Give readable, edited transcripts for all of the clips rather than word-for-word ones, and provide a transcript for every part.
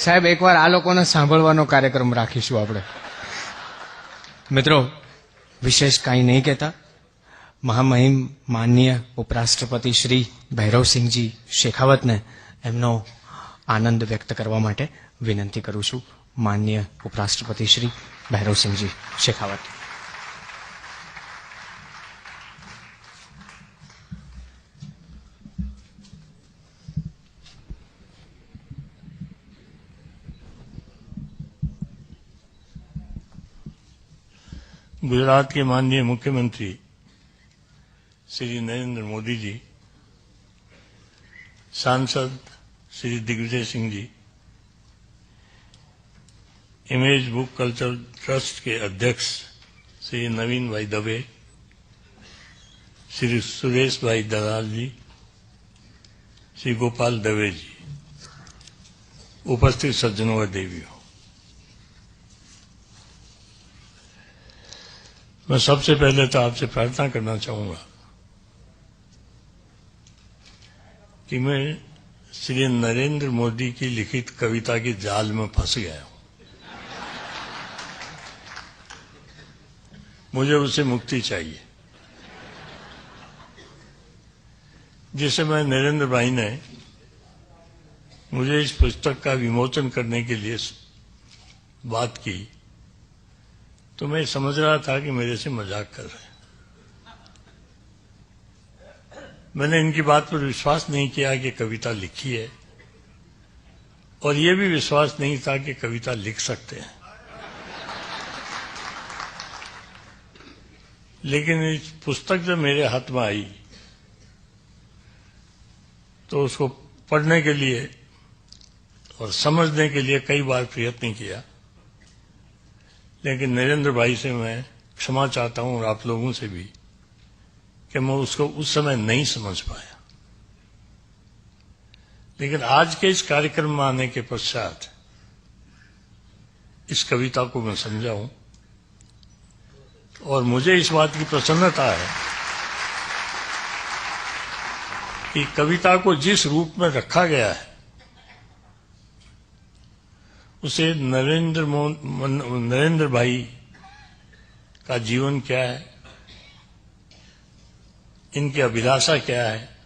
સાહેબ એકવાર આ લોકોને સાંભળવાનો કાર્યક્રમ રાખીશું આપણે. મિત્રો, વિશેષ કાંઈ નહીં કહેતા, મહામહિમ માનનીય ઉપરાષ્ટ્રપતિ શ્રી ભૈરવસિંહજી શેખાવતને એમનો આનંદ વ્યક્ત કરવા માટે વિનંતી કરું છું. માનનીય ઉપરાષ્ટ્રપતિ શ્રી ભૈરવસિંહજી શેખાવત. गुजरात के माननीय मुख्यमंत्री श्री नरेंद्र मोदी जी, सांसद Shri Digvijay Singh ji, image book culture trust के अध्यक्ष श्री नवीन भाई दवे, श्री सुरेश भाई दलाल जी, श्री गोपाल दवे जी, उपस्थित सज्जनों व देवियों, मैं सबसे पहले तो आपसे प्रार्थना करना चाहूंगा कि मैं श्री नरेंद्र मोदी की लिखित कविता के जाल में फंस गया हूं. मुझे उससे मुक्ति चाहिए. जिस समय नरेंद्र भाई ने मुझे इस पुस्तक का विमोचन करने के लिए बात की तो मैं समझ रहा था कि मेरे से मजाक कर रहे हैं. मैंने इनकी बात पर विश्वास नहीं किया कि कविता लिखी है, और यह भी विश्वास नहीं था कि कविता लिख सकते हैं. लेकिन इस पुस्तक जब मेरे हाथ में आई तो उसको पढ़ने के लिए और समझने के लिए कई बार प्रयत्न किया, लेकिन नरेंद्र भाई से मैं क्षमा चाहता हूं और आप लोगों से भी कि मैं उसको उस समय नहीं समझ पाया. लेकिन आज के इस कार्यक्रम में आने के पश्चात इस कविता को मैं समझा हूं, और मुझे इस बात की प्रसन्नता है कि कविता को जिस रूप में रखा गया है उसे नरेंद्र भाई का जीवन क्या है, इनकी अभिलाषा क्या है,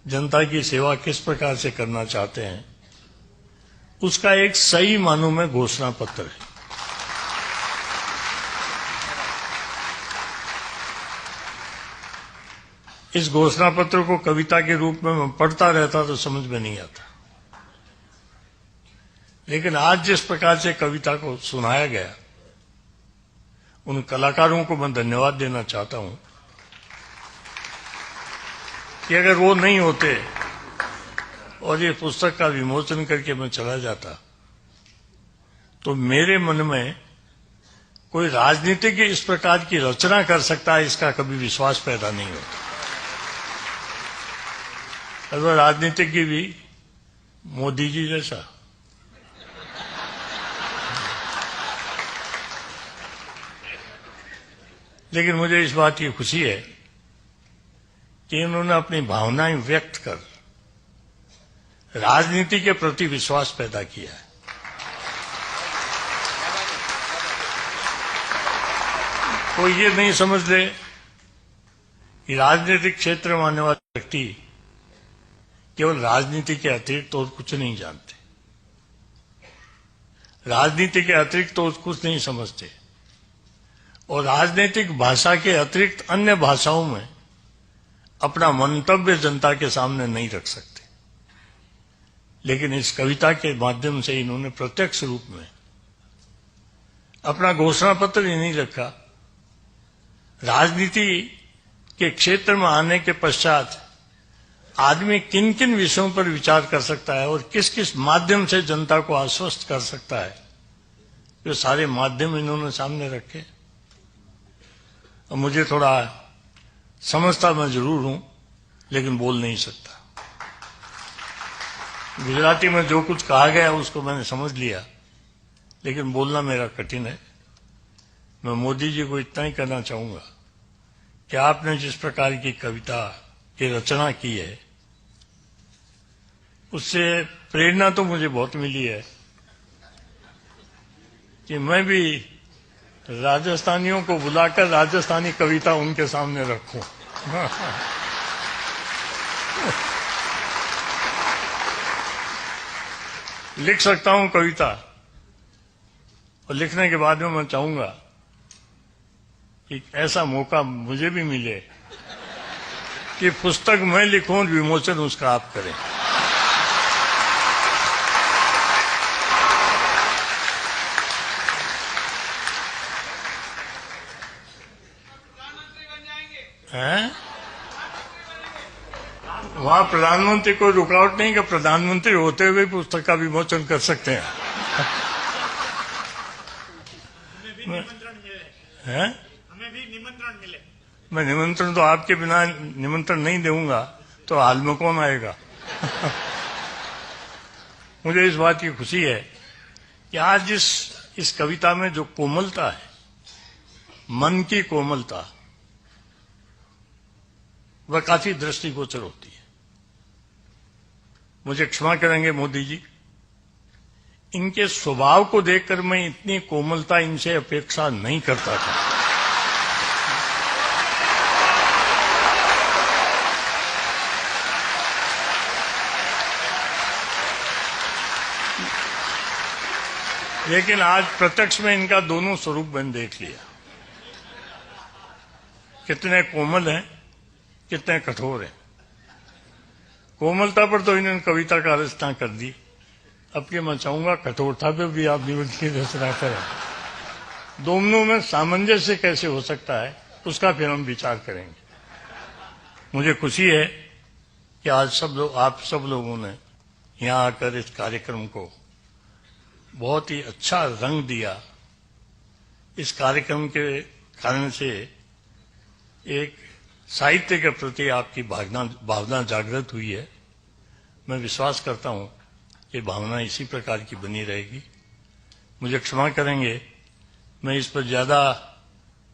जनता की सेवा किस प्रकार से करना चाहते हैं, उसका एक सही मानों में घोषणा पत्र है. इस घोषणा पत्र को कविता के रूप में मैं पढ़ता रहता तो समझ में नहीं आता, लेकिन आज जिस प्रकार से कविता को सुनाया गया उन कलाकारों को मैं धन्यवाद देना चाहता हूं कि अगर वो नहीं होते और ये पुस्तक का विमोचन करके मैं चला जाता तो मेरे मन में कोई राजनीतिक इस प्रकार की रचना कर सकता है, इसका कभी विश्वास पैदा नहीं होता. अगर राजनीतिज्ञ भी मोदी जी जैसा, लेकिन मुझे इस बात की खुशी है कि इन्होंने अपनी भावनाएं व्यक्त कर राजनीति के प्रति विश्वास पैदा किया है. कोई ये नहीं समझ ले कि राजनीतिक क्षेत्र में आने वाले व्यक्ति केवल राजनीति के अतिरिक्त और कुछ नहीं जानते, राजनीति के अतिरिक्त और कुछ नहीं समझते, और राजनीतिक भाषा के अतिरिक्त अन्य भाषाओं में अपना मंतव्य जनता के सामने नहीं रख सकते. लेकिन इस कविता के माध्यम से इन्होंने प्रत्यक्ष रूप में अपना घोषणा पत्र ही नहीं रखा, राजनीति के क्षेत्र में आने के पश्चात आदमी किन किन विषयों पर विचार कर सकता है और किस किस माध्यम से जनता को आश्वस्त कर सकता है, ये सारे माध्यम इन्होंने सामने रखे. और मुझे थोड़ा समझता मैं जरूर हूं, लेकिन बोल नहीं सकता. गुजराती में जो कुछ कहा गया उसको मैंने समझ लिया, लेकिन बोलना मेरा कठिन है. मैं मोदी जी को इतना ही कहना चाहूंगा कि आपने जिस प्रकार की कविता की रचना की है उससे प्रेरणा तो मुझे बहुत मिली है कि मैं भी राजस्थानियों को बुलाकर राजस्थानी कविता उनके सामने रखूं। लिख सकता हूं कविता, और लिखने के बाद में मैं चाहूंगा कि ऐसा मौका मुझे भी मिले कि पुस्तक मैं लिखूं और विमोचन उसका आप करें। हैं? वहां प्रधानमंत्री कोई रुकावट नहीं कि प्रधानमंत्री होते हुए पुस्तक का विमोचन कर सकते हैं। हैं? हमें भी निमंत्रण मिले। मैं निमंत्रण तो आपके बिना निमंत्रण नहीं दूंगा तो हाल में कौन आएगा। मुझे इस बात की खुशी है कि आज इस कविता में जो कोमलता है, मन की कोमलता, वह काफी दृष्टिगोचर होती है। मुझे क्षमा करेंगे मोदी जी, इनके स्वभाव को देखकर मैं इतनी कोमलता इनसे अपेक्षा नहीं करता था। लेकिन आज प्रत्यक्ष में इनका दोनों स्वरूप मैंने देख लिया, कितने कोमल हैं, कितने कठोर हैं। कोमलता पर तो इन्होंने कविता का रचना कर दी, अब के मैं चाहूंगा कठोरता पे भी आप निबंध की रचना करें। दोनों में सामंजस्य कैसे हो सकता है उसका फिर हम विचार करेंगे। मुझे खुशी है कि आज आप सब लोगों ने यहाँ आकर इस कार्यक्रम को बहुत ही अच्छा रंग दिया। इस कार्यक्रम के कारण से एक साहित्य के प्रति आपकी भावना जागृत हुई है। मैं विश्वास करता हूं कि भावना इसी प्रकार की बनी रहेगी। मुझे क्षमा करेंगे, मैं इस पर ज्यादा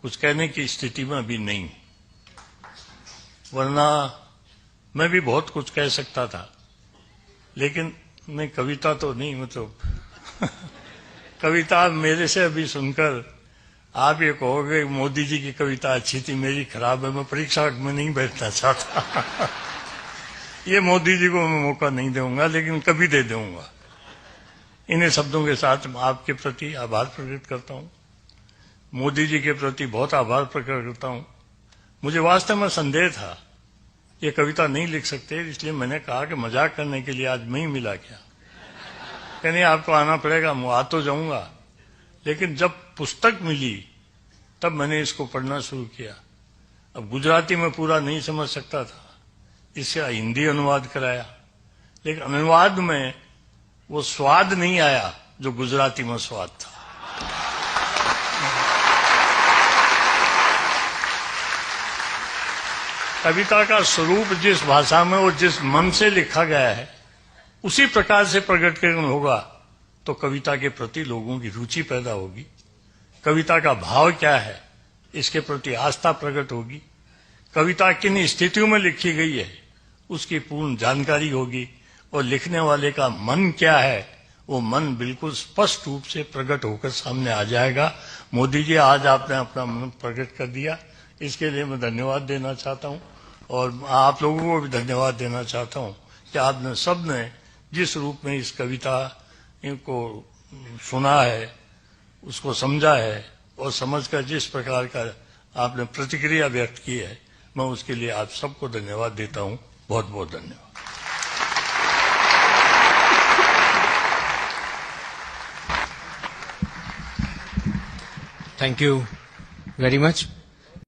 कुछ कहने की स्थिति में अभी नहीं, वरना मैं भी बहुत कुछ कह सकता था, लेकिन मैं कविता तो नहीं, मतलब कविता मेरे से अभी सुनकर आप ये कहोगे मोदी जी की कविता अच्छी थी, मेरी खराब है, मैं परीक्षा में नहीं बैठना चाहता। ये मोदी जी को मैं मौका नहीं दूंगा, लेकिन कभी दे दूंगा। इन्हीं शब्दों के साथ मैं आपके प्रति आभार प्रकट करता हूं, मोदी जी के प्रति बहुत आभार प्रकट करता हूं। मुझे वास्तव में संदेह था ये कविता नहीं लिख सकते, इसलिए मैंने कहा कि मजाक करने के लिए आज मैं ही मिला क्या, कहने आपको आना पड़ेगा, मैं आ तो जाऊंगा। लेकिन जब पुस्तक मिली तब मैंने इसको पढ़ना शुरू किया। अब गुजराती में पूरा नहीं समझ सकता था, इससे हिंदी अनुवाद कराया, लेकिन अनुवाद में वो स्वाद नहीं आया जो गुजराती में स्वाद था। कविता का स्वरूप जिस भाषा में और जिस मन से लिखा गया है उसी प्रकार से प्रकटीकरण होगा तो कविता के प्रति लोगों की रुचि पैदा होगी। कविता का भाव क्या है इसके प्रति आस्था प्रकट होगी। कविता किन स्थितियों में लिखी गई है उसकी पूर्ण जानकारी होगी, और लिखने वाले का मन क्या है वो मन बिल्कुल स्पष्ट रूप से प्रकट होकर सामने आ जाएगा। मोदी जी, आज आपने अपना मन प्रकट कर दिया, इसके लिए मैं धन्यवाद देना चाहता हूं, और आप लोगों को भी धन्यवाद देना चाहता हूं कि आपने सबने जिस रूप में इस कविता को सुना है, उसको समझा है, और समझकर जिस प्रकार का आपने प्रतिक्रिया व्यक्त की है, मैं उसके लिए आप सबको धन्यवाद देता हूं। बहुत बहुत धन्यवाद। Thank you very much.